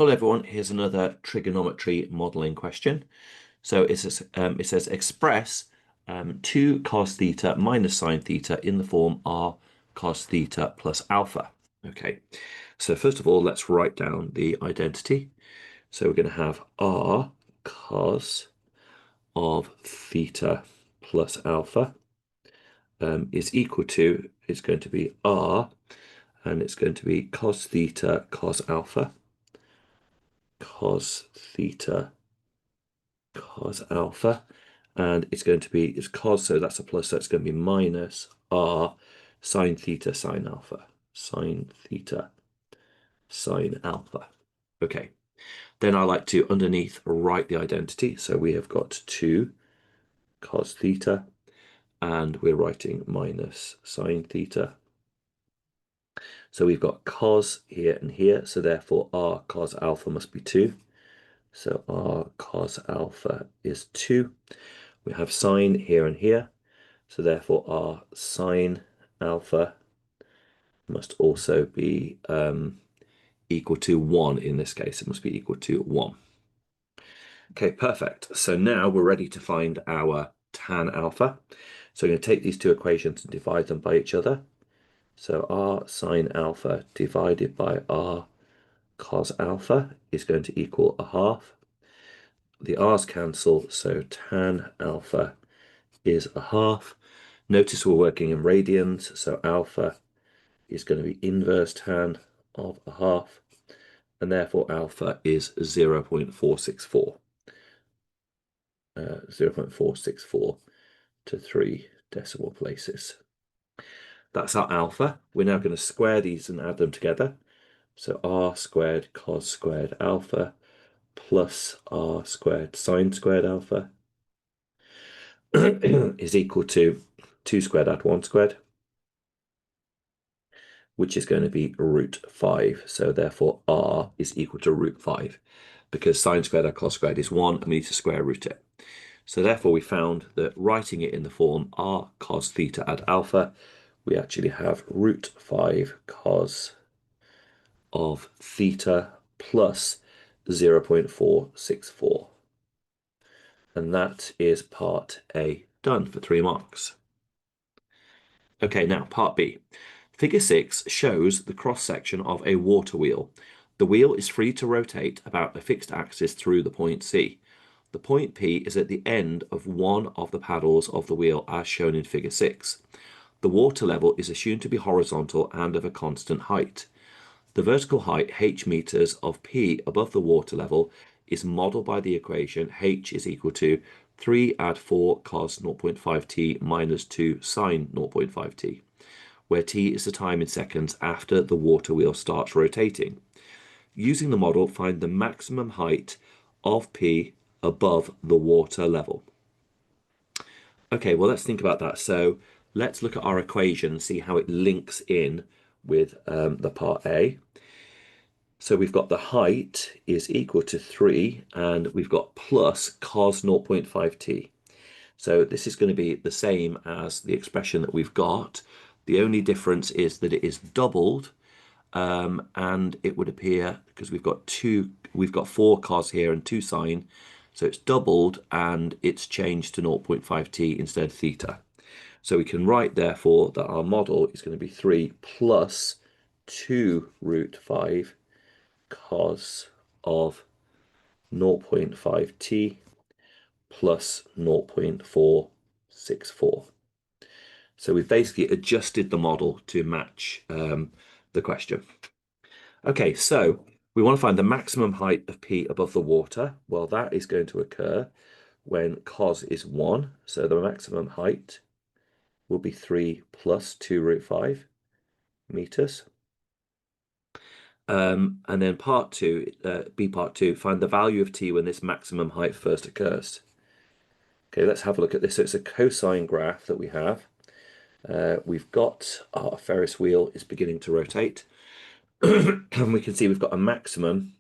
Hello everyone, here's another trigonometry modeling question. So it says express 2 cos theta minus sine theta in the form r cos theta plus alpha. Okay, so first of all, let's write down the identity. So we're going to have r cos of theta plus alpha is equal to, it's going to be r, and it's going to be cos theta cos alpha, cos theta cos alpha, and it's going to be, it's cos, so that's a plus, so it's going to be minus r sine theta sine alpha, sine theta sine alpha. Okay, then I like to underneath write the identity. So we have got 2 cos theta, and we're writing minus sine theta. So we've got cos here and here, so therefore r cos alpha must be 2. So r cos alpha is 2. We have sine here and here, so therefore r sine alpha must also be equal to 1 in this case. It must be equal to 1. Okay, perfect. So now we're ready to find our tan alpha. So we're going to take these two equations and divide them by each other. So r sine alpha divided by r cos alpha is going to equal 1/2. The r's cancel, so tan alpha is 1/2. Notice we're working in radians, so alpha is going to be inverse tan of 1/2, and therefore alpha is 0.464. 0.464 to 3 decimal places. That's our alpha. We're now going to square these and add them together. So r squared cos squared alpha plus r squared sine squared alpha is equal to 2 squared add 1 squared, which is going to be √5. So therefore r is equal to √5, because sine squared add cos squared is 1, and we need to square root it. So therefore we found that writing it in the form r cos theta add alpha, we actually have √5 cos of theta plus 0.464. And that is part A done for 3 marks. Okay, now part B. Figure 6 shows the cross-section of a water wheel. The wheel is free to rotate about a fixed axis through the point C. The point P is at the end of one of the paddles of the wheel as shown in figure 6. The water level is assumed to be horizontal and of a constant height. The vertical height, h meters, of P above the water level is modelled by the equation h is equal to 3 add 4 cos 0.5t minus 2 sine 0.5t, where t is the time in seconds after the water wheel starts rotating. Using the model, find the maximum height of P above the water level. Okay, well, let's think about that. So let's look at our equation and see how it links in with the part A. So we've got the height is equal to 3, and we've got plus cos 0.5t. So this is going to be the same as the expression that we've got. The only difference is that it is doubled, and it would appear, because we've got 4 cos here and 2 sine, so it's doubled and it's changed to 0.5t instead of theta. So we can write, therefore, that our model is going to be 3 plus 2 √5 cos of 0.5t plus 0.464. So we've basically adjusted the model to match the question. Okay, so we want to find the maximum height of P above the water. Well, that is going to occur when cos is 1. So the maximum height will be 3 plus 2 √5 meters. And then part 2, B part 2, find the value of t when this maximum height first occurs. Okay, let's have a look at this. So it's a cosine graph that we have. We've got our Ferris wheel is beginning to rotate. And we can see we've got a maximum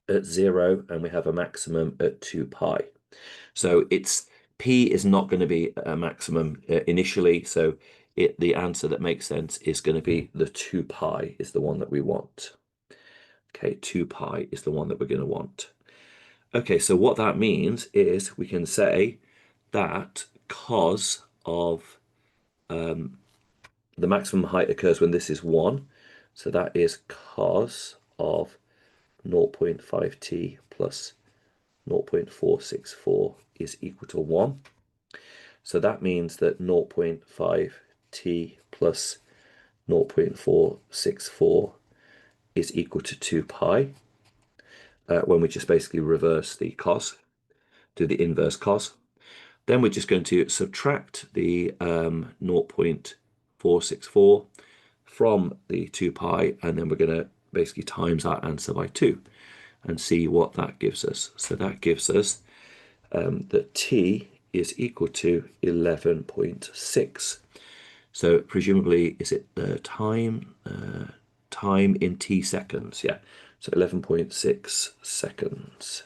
at 0, and we have a maximum at 2 pi. So P is not going to be a maximum initially, so the answer that makes sense is going to be the 2 pi is the one that we want. Okay, 2 pi is the one that we're going to want. Okay, so what that means is we can say that cos of the maximum height occurs when this is 1. So that is cos of 0.5t plus 0.464 is equal to 1. So that means that 0.5t plus 0.464 is equal to 2 pi when we just basically reverse the cos, do the inverse cos. Then we're just going to subtract the 0.464 from the 2 pi, and then we're going to basically times our answer by 2 and see what that gives us. So that gives us that t is equal to 11.6. So presumably, is it the time in t seconds? Yeah, so 11.6 seconds.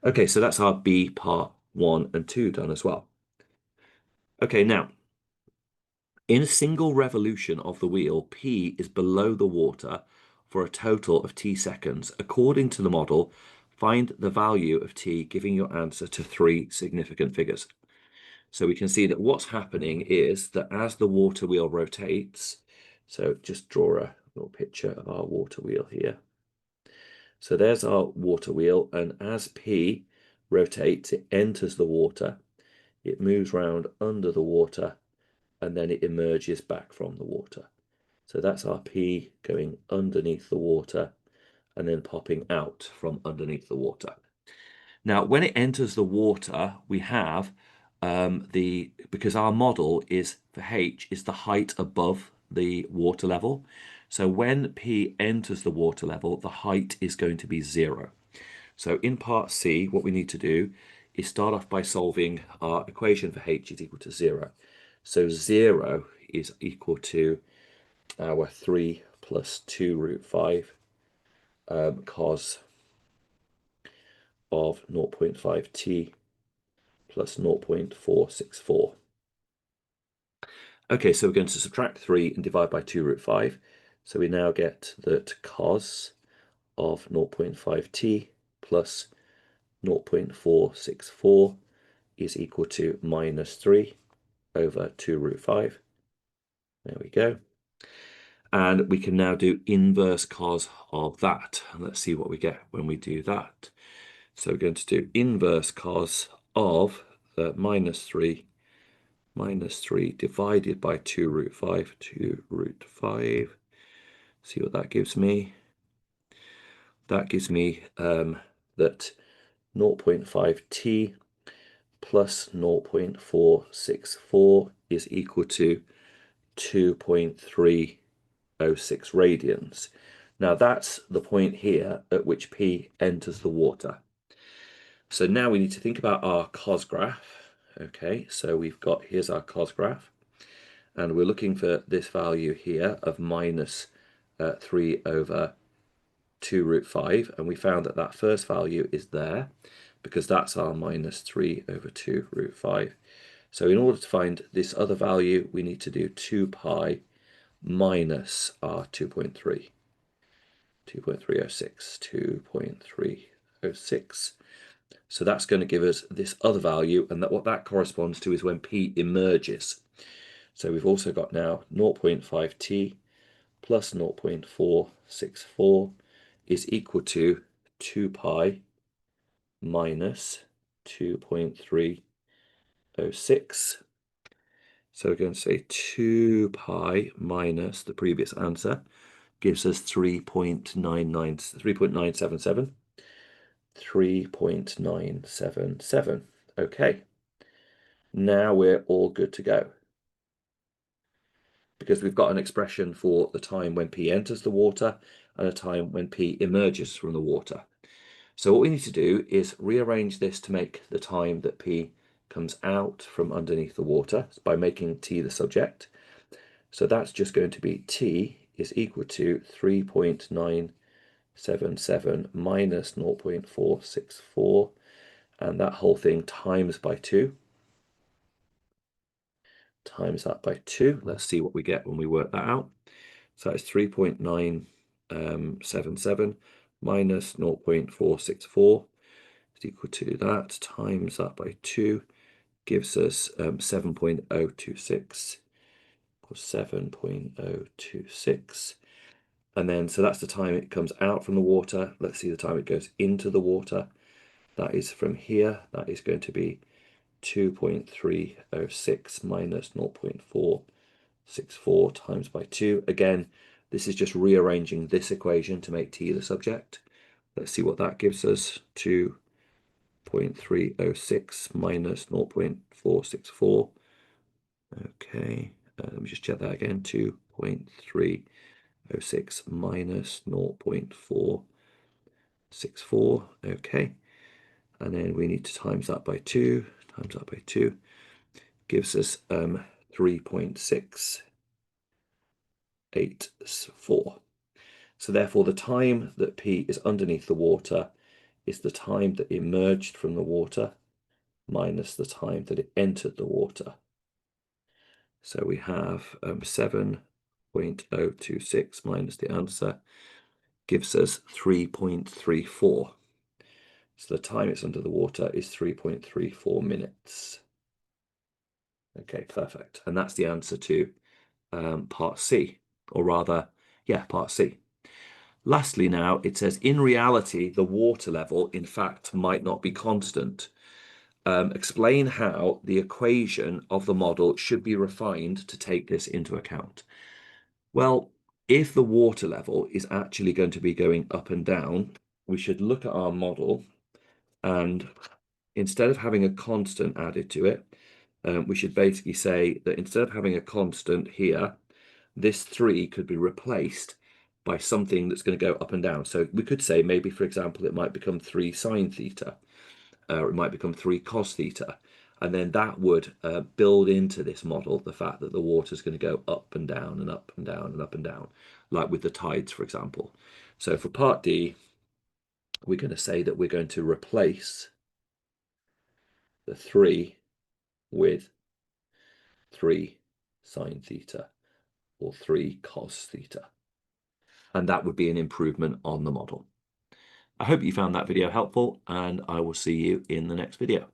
Okay, so that's our B part 1 and 2 done as well. Okay, now, in a single revolution of the wheel, P is below the water for a total of t seconds. According to the model, find the value of t, giving your answer to 3 significant figures. So we can see that what's happening is that as the water wheel rotates, so just draw a little picture of our water wheel here. So there's our water wheel, and as P rotates, it enters the water, it moves around under the water, and then it emerges back from the water. So that's our P going underneath the water and then popping out from underneath the water. Now, when it enters the water, we have because our model is for H is the height above the water level. So when P enters the water level, the height is going to be 0. So in part C, what we need to do is start off by solving our equation for H is equal to 0. So 0 is equal to our 3 plus 2 root 5 cos of 0.5t plus 0.464. Okay, so we're going to subtract 3 and divide by 2 root 5. So we now get that cos of 0.5t plus 0.464 is equal to minus 3 over 2 root 5. There we go. And we can now do inverse cos of that. And let's see what we get when we do that. So we're going to do inverse cos of minus 3 divided by 2 root 5, 2 root 5. See what that gives me. That gives me that 0.5t plus 0.464 is equal to 2.306 radians. Now that's the point here at which P enters the water. So now we need to think about our cos graph. Okay, so we've got, here's our cos graph, and we're looking for this value here of minus 3 over 2 root 5, and we found that that first value is there because that's our minus 3 over 2 root 5. So in order to find this other value, we need to do 2 pi minus our 2.306, 2.306. So that's going to give us this other value, and that what that corresponds to is when P emerges. So we've also got now 0.5t plus 0.464 is equal to 2 pi minus 2.306. So we're going to say 2 pi minus the previous answer gives us 3.977. 3.977. Okay, now we're all good to go, because we've got an expression for the time when P enters the water and a time when P emerges from the water. So what we need to do is rearrange this to make the time that P comes out from underneath the water by making T the subject. So that's just going to be T is equal to 3.977 minus 0.464, and that whole thing times by 2. Times that by 2. Let's see what we get when we work that out. So it's 3.9 0.77 minus 0.464 is equal to that, times that by 2, gives us 7.026 equals 7.026. And then, so that's the time it comes out from the water. Let's see the time it goes into the water. That is from here. That is going to be 2.306 minus 0.464 times by 2. Again, this is just rearranging this equation to make t the subject. Let's see what that gives us. 2.306 minus 0.464. Okay, let me just check that again. 2.306 minus 0.464. Okay, and then we need to times that by 2. Times that by 2 gives us 3.684. So therefore, the time that P is underneath the water is the time that emerged from the water minus the time that it entered the water. So we have 7.026 minus the answer gives us 3.34. So the time it's under the water is 3.34 minutes. Okay, perfect. And that's the answer to part C, or rather, yeah, part C. Lastly now, it says, in reality, the water level, in fact, might not be constant. Explain how the equation of the model should be refined to take this into account. Well, if the water level is actually going to be going up and down, we should look at our model, and instead of having a constant added to it, we should basically say that instead of having a constant here, this 3 could be replaced by something that's going to go up and down. So we could say maybe, for example, it might become 3 sine theta, or it might become 3 cos theta. And then that would build into this model the fact that the water is going to go up and down and up and down and up and down, like with the tides, for example. So for part D, we're going to say that we're going to replace the 3 with 3 sine theta or 3 cos theta. And that would be an improvement on the model. I hope you found that video helpful, and I will see you in the next video.